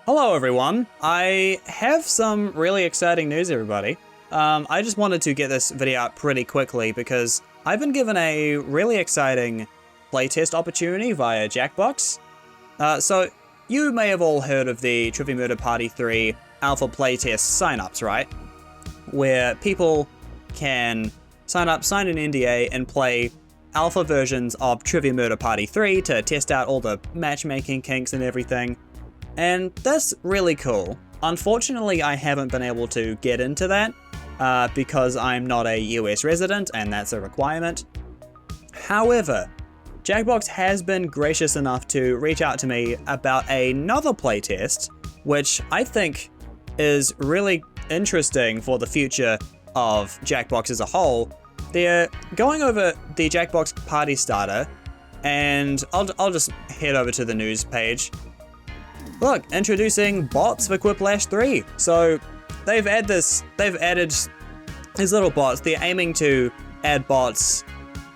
Hello everyone, I have some really exciting news everybody. I just wanted to get this video out pretty quickly because I've been given a really exciting playtest opportunity via Jackbox. So you may have all heard of the Trivia Murder Party 3 alpha playtest signups, right? Where people can sign up, sign an NDA, and play alpha versions of Trivia Murder Party 3 to test out all the matchmaking kinks and everything. And that's really cool. Unfortunately, I haven't been able to get into that because I'm not a US resident and that's a requirement. However, Jackbox has been gracious enough to reach out to me about another playtest, which I think is really interesting for the future of Jackbox as a whole. They're going over the Jackbox Party Starter, and I'll just head over to the news page. Look, introducing bots for Quiplash 3. So they've added these little bots. They're aiming to add bots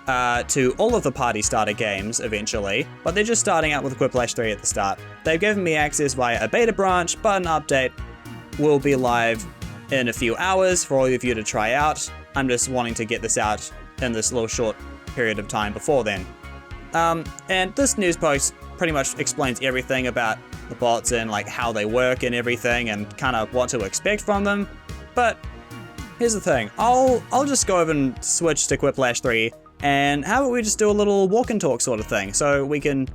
to all of the Party Starter games eventually, but they're just starting out with Quiplash 3 at the start. They've given me access via a beta branch, but an update will be live in a few hours for all of you to try out. I'm just wanting to get this out in this little short period of time before then. And this news post pretty much explains everything about the bots and like how they work and everything and kind of what to expect from them. But here's the thing, I'll just go over and switch to Quiplash 3, and how about we just do a little walk and talk sort of thing, so we can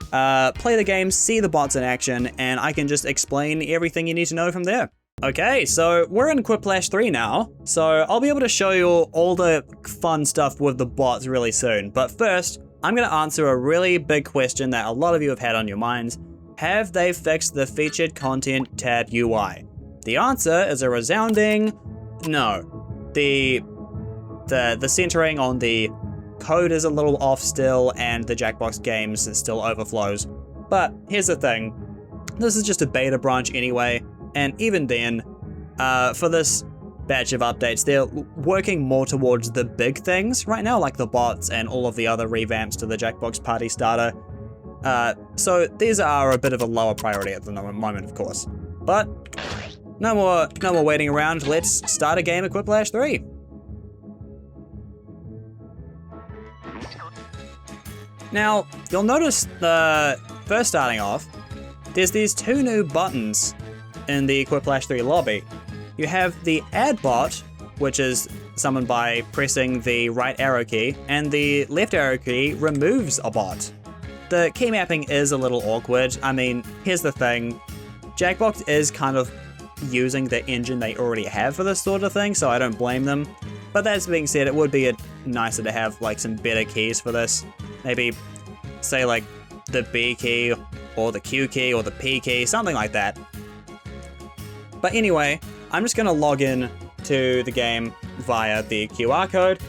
play the game, see the bots in action, and I can just explain everything you need to know from there. Okay, so we're in Quiplash 3 now, so I'll be able to show you all the fun stuff with the bots really soon. But first, I'm going to answer a really big question that a lot of you have had on your minds. Have they fixed the featured content tab UI? The answer is a resounding no. The centering on the code is a little off still, and the Jackbox Games still overflows. But here's the thing, this is just a beta branch anyway, and even then, for this batch of updates, they're working more towards the big things right now, like the bots and all of the other revamps to the Jackbox Party Starter. So these are a bit of a lower priority at the moment, of course. But no more waiting around. Let's start a game of Quiplash 3. Now, you'll notice first starting off, there's these two new buttons in the Quiplash 3 lobby. You have the add bot, which is summoned by pressing the right arrow key, and the left arrow key removes a bot. The key mapping is a little awkward. I mean, here's the thing, Jackbox is kind of using the engine they already have for this sort of thing, so I don't blame them. But that being said, it would be nicer to have like some better keys for this. Maybe say like the B key or the Q key or the P key, something like that. But anyway, I'm just gonna log in to the game via the QR code.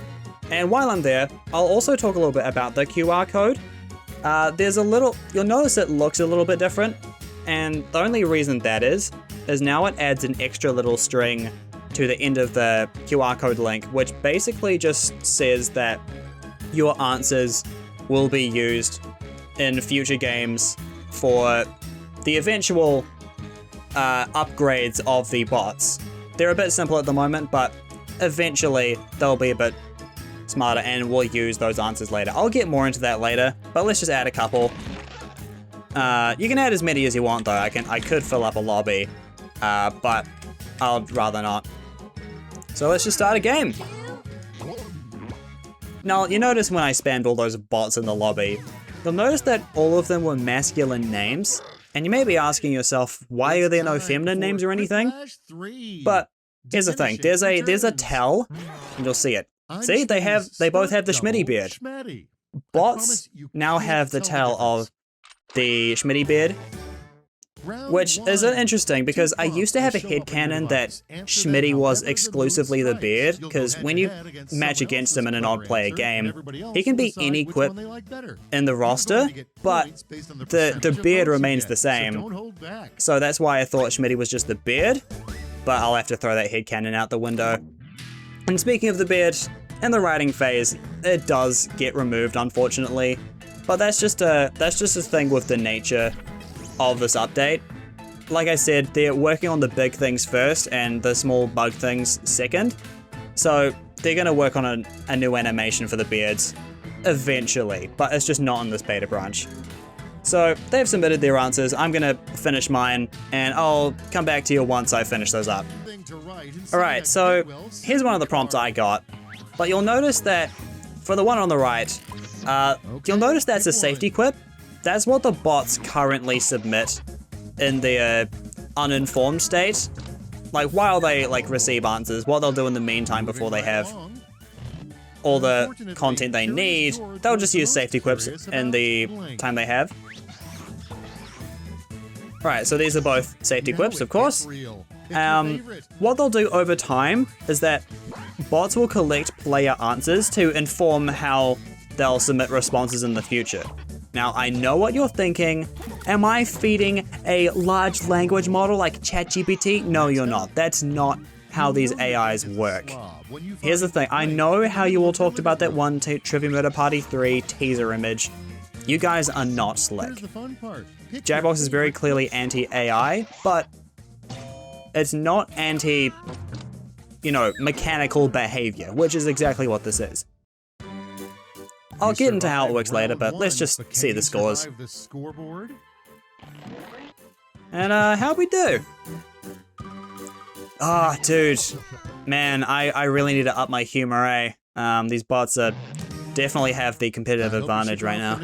And while I'm there, I'll also talk a little bit about the QR code. You'll notice it looks a little bit different. And the only reason that is now it adds an extra little string to the end of the QR code link, which basically just says that your answers will be used in future games for the eventual upgrades of the bots. They're a bit simple at the moment, but eventually they'll be a bit smarter and we'll use those answers later. I'll get more into that later, but let's just add a couple. You can add as many as you want though. I could fill up a lobby, but I'd rather not. So let's just start a game. Now, you notice when I spammed all those bots in the lobby, you'll notice that all of them were masculine names. And you may be asking yourself, why are there no feminine names or anything? But here's the thing, there's a tell, and you'll see it. See, they both have the Schmitty beard. Bots now have the tell of the Schmitty beard, which is interesting because I used to have a headcanon that Schmitty was exclusively the beard, because when you match against him in an odd player game, he can be any quip in the roster, but the beard remains the same. So that's why I thought Schmitty was just the beard, but I'll have to throw that headcanon out the window. And speaking of the beard, in the writing phase, it does get removed, unfortunately. But that's just a thing with the nature of this update. like I said, they're working on the big things first and the small bug things second. So they're going to work on a new animation for the beards eventually, but it's just not on this beta branch. So they've submitted their answers. I'm going to finish mine, and I'll come back to you once I finish those up. Alright, so here's one of the prompts I got. But you'll notice that for the one on the right, you'll notice that's a safety quip. That's what the bots currently submit in their uninformed state. Like, while they receive answers, what they'll do in the meantime before they have all the content they need, they'll just use safety quips in the time they have. Right, so these are both safety quips, of course. What they'll do over time is that bots will collect player answers to inform how they'll submit responses in the future. Now, I know what you're thinking. Am I feeding a large language model like ChatGPT? No, you're not. That's not how these AIs work. Here's the thing. I know how you all talked about that one Trivia Murder Party 3 teaser image. You guys are not slick. Jackbox is very clearly anti-AI, but it's not anti, mechanical behavior, which is exactly what this is. I'll get into how it works later, but let's just see the scores. And how'd we do? Ah, dude. Man, I really need to up my humor, eh? These bots definitely have the competitive advantage right now.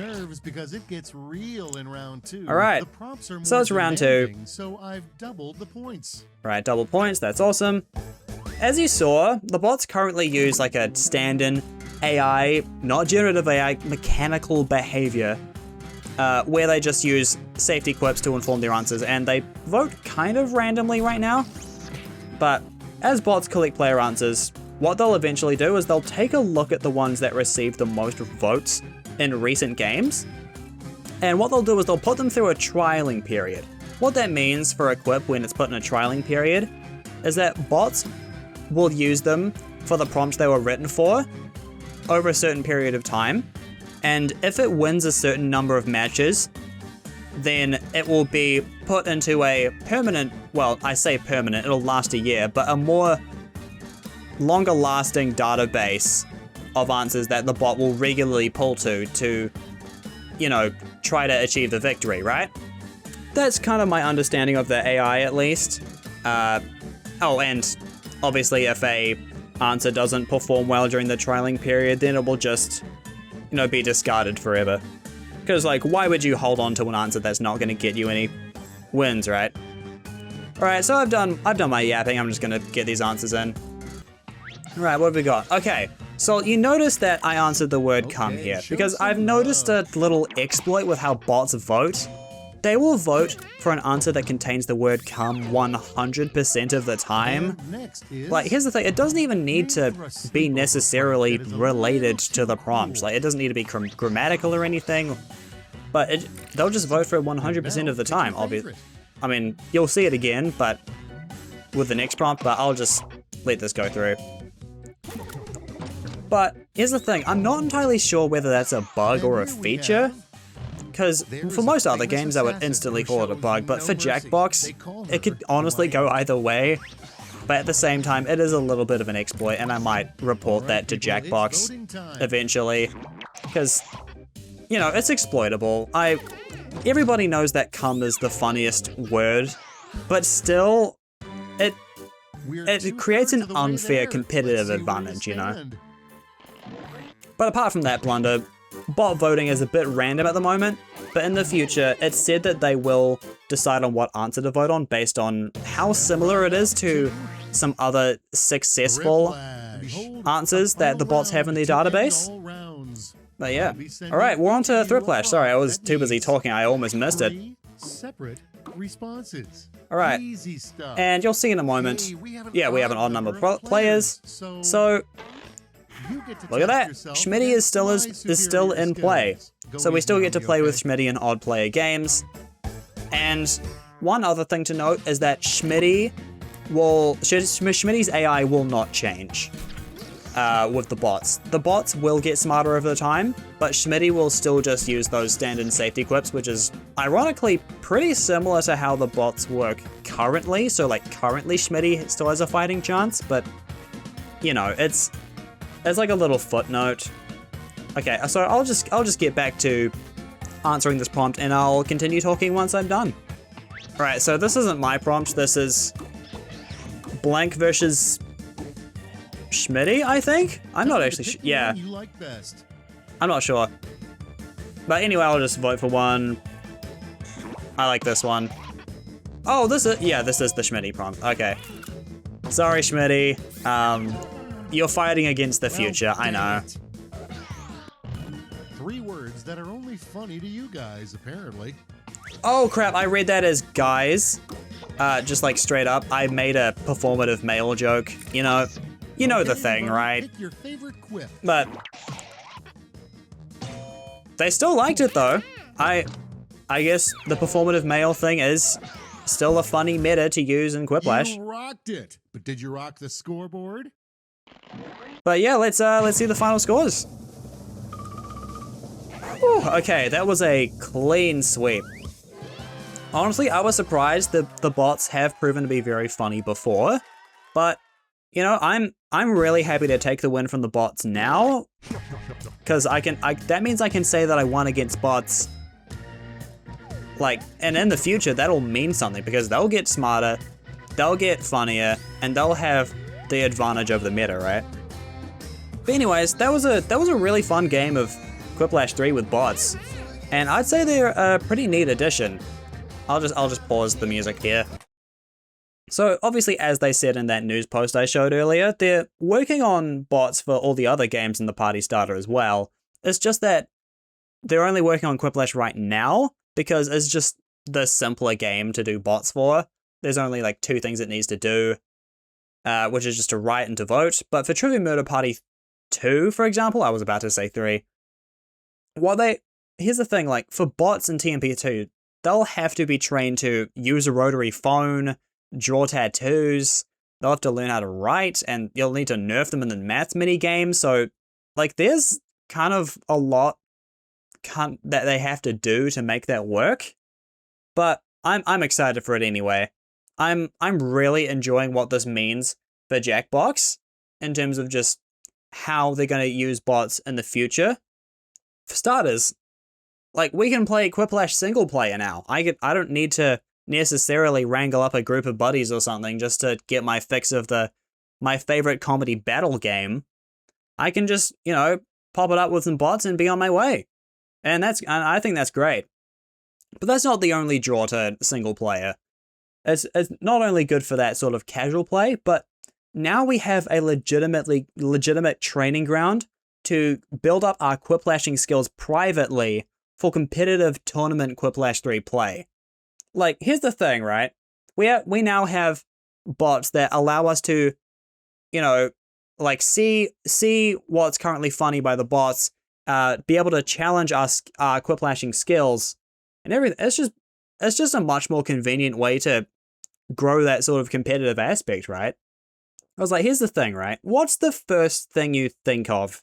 Alright, so it's round 2. So I've doubled the points. Right, double points, that's awesome. As you saw, the bots currently use like a stand-in AI, not generative AI, mechanical behavior, where they just use safety quips to inform their answers, and they vote kind of randomly right now. But as bots collect player answers, what they'll eventually do is they'll take a look at the ones that received the most votes in recent games, and what they'll do is they'll put them through a trialing period. What that means for a quip when it's put in a trialing period is that bots will use them for the prompts they were written for over a certain period of time, and if it wins a certain number of matches, then it will be put into a permanent, well, I say permanent, it'll last a year, but a more longer lasting database of answers that the bot will regularly pull to, try to achieve the victory, right? That's kind of my understanding of the AI, at least. Oh, and obviously if a answer doesn't perform well during the trialing period, then it will just, be discarded forever. Because, why would you hold on to an answer that's not going to get you any wins, right? Alright, so I've done my yapping. I'm just going to get these answers in. Alright, what have we got? Okay, so you notice that I answered the word come here, because I've noticed a little exploit with how bots vote. They will vote for an answer that contains the word come 100% of the time. Here's the thing, it doesn't even need to be necessarily related to the prompt. It doesn't need to be grammatical or anything, but they'll just vote for it 100% of the time, obviously. I mean, you'll see it again, but with the next prompt, but I'll just let this go through. But here's the thing, I'm not entirely sure whether that's a bug or a feature. Because for most other games, I would instantly call it a bug, but for Jackbox, it could honestly go either way. But at the same time, it is a little bit of an exploit, and I might report that to Jackbox eventually. Because, it's exploitable. Everybody knows that come is the funniest word, but still, it creates an unfair competitive advantage, But apart from that blunder, bot voting is a bit random at the moment, but in the future, it's said that they will decide on what answer to vote on based on how similar it is to some other successful answers that the bots have in their database. But yeah. Alright, we're on to Quiplash. Sorry, I was too busy talking, I almost missed it. Alright, and you'll see in a moment, yeah, we have an odd number of players, so look at that! Schmitty is still in play. So we still get to play with Schmitty in odd player games. And one other thing to note is that Schmitty's AI will not change. with the bots. The bots will get smarter over the time, but Schmitty will still just use those standard safety quips, which is ironically pretty similar to how the bots work currently. So like currently Schmitty still has a fighting chance, but you know, it's like a little footnote. Okay, so I'll just get back to answering this prompt and I'll continue talking once I'm done. Alright, so this isn't my prompt, this is blank versus Schmitty, I think? I'm not actually yeah. You like best. I'm not sure. But anyway, I'll just vote for one. I like this one. Oh, this is the Schmitty prompt. Okay. Sorry, Schmitty. You're fighting against the future, I know. 3 words that are only funny to you guys, apparently. Oh crap, I read that as guys. Just like straight up, I made a performative male joke, you know the thing, right? Pick your favorite quip. But they still liked it though. I guess the performative male thing is still a funny meta to use in Quiplash. You rocked it, but did you rock the scoreboard? But yeah, let's see the final scores. Whew, okay, that was a clean sweep. Honestly, I was surprised that the bots have proven to be very funny before, but you know, I'm really happy to take the win from the bots now, because that means I can say that I won against bots. Like, and in the future that'll mean something because they'll get smarter, they'll get funnier, and they'll have the advantage of the meta, right? But anyways, that was a really fun game of Quiplash 3 with bots, and I'd say they're a pretty neat addition. I'll just pause the music here. So obviously, as they said in that news post I showed earlier, they're working on bots for all the other games in the Party Starter as well. It's just that they're only working on Quiplash right now because it's just the simpler game to do bots for. There's only like 2 things it needs to do, which is just to write and to vote. But for Trivia Murder Party 2, for example, I was about to say 3. Here's the thing, like for bots in TMP2, they'll have to be trained to use a rotary phone, draw tattoos, they'll have to learn how to write, and you'll need to nerf them in the maths mini-game, so, like, there's kind of a lot that they have to do to make that work, but I'm excited for it anyway. I'm really enjoying what this means for Jackbox, in terms of just how they're going to use bots in the future. For starters, like, we can play Quiplash single player now. I don't need to necessarily wrangle up a group of buddies or something just to get my fix of my favorite comedy battle game. I can just, pop it up with some bots and be on my way. And I think that's great. But that's not the only draw to single player. It's not only good for that sort of casual play, but now we have a legitimate training ground to build up our Quiplashing skills privately for competitive tournament Quiplash 3 play. Like, here's the thing, right? We now have bots that allow us to, like, see what's currently funny by the bots, be able to challenge our Quiplashing skills, and everything. It's just a much more convenient way to grow that sort of competitive aspect, right? I was like, here's the thing, right? What's the first thing you think of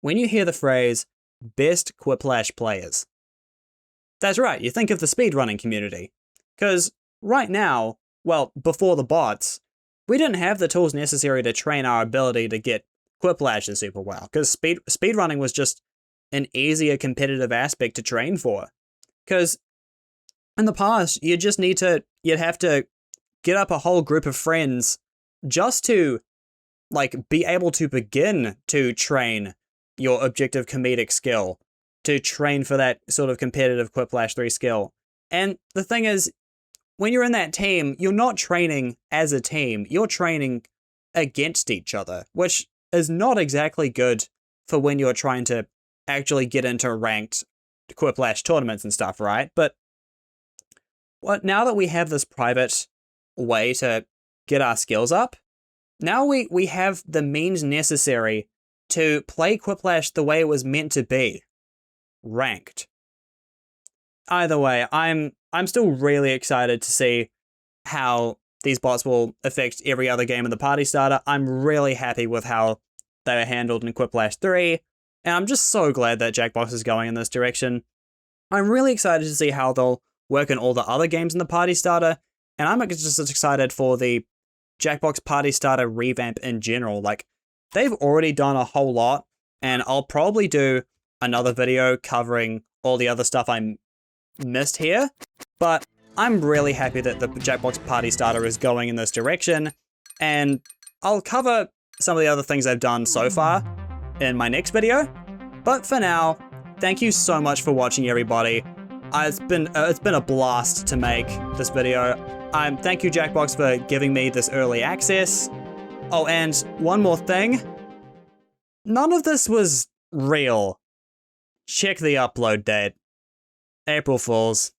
when you hear the phrase, best Quiplash players? That's right, you think of the speedrunning community. Because right now, well, before the bots, we didn't have the tools necessary to train our ability to get Quiplashes super well. Because speedrunning was just an easier competitive aspect to train for. Because in the past, you'd have to get up a whole group of friends just to, like, be able to begin to train your objective comedic skill, to train for that sort of competitive Quiplash 3 skill. And the thing is, when you're in that team, you're not training as a team, you're training against each other, which is not exactly good for when you're trying to actually get into ranked Quiplash tournaments and stuff, right? But now that we have this private way to get our skills up, now we have the means necessary to play Quiplash the way it was meant to be. Ranked. Either way, I'm still really excited to see how these bots will affect every other game in the Party Starter. I'm really happy with how they were handled in Quiplash 3, and I'm just so glad that Jackbox is going in this direction. I'm really excited to see how they'll work in all the other games in the Party Starter, and I'm just excited for the Jackbox Party Starter revamp in general. Like, they've already done a whole lot, and I'll probably do another video covering all the other stuff I missed here, but I'm really happy that the Jackbox Party Starter is going in this direction, and I'll cover some of the other things I've done so far in my next video. But for now, thank you so much for watching, everybody. It's been a blast to make this video. Thank you, Jackbox, for giving me this early access. Oh, and one more thing. None of this was real. Check the upload date. April Fools.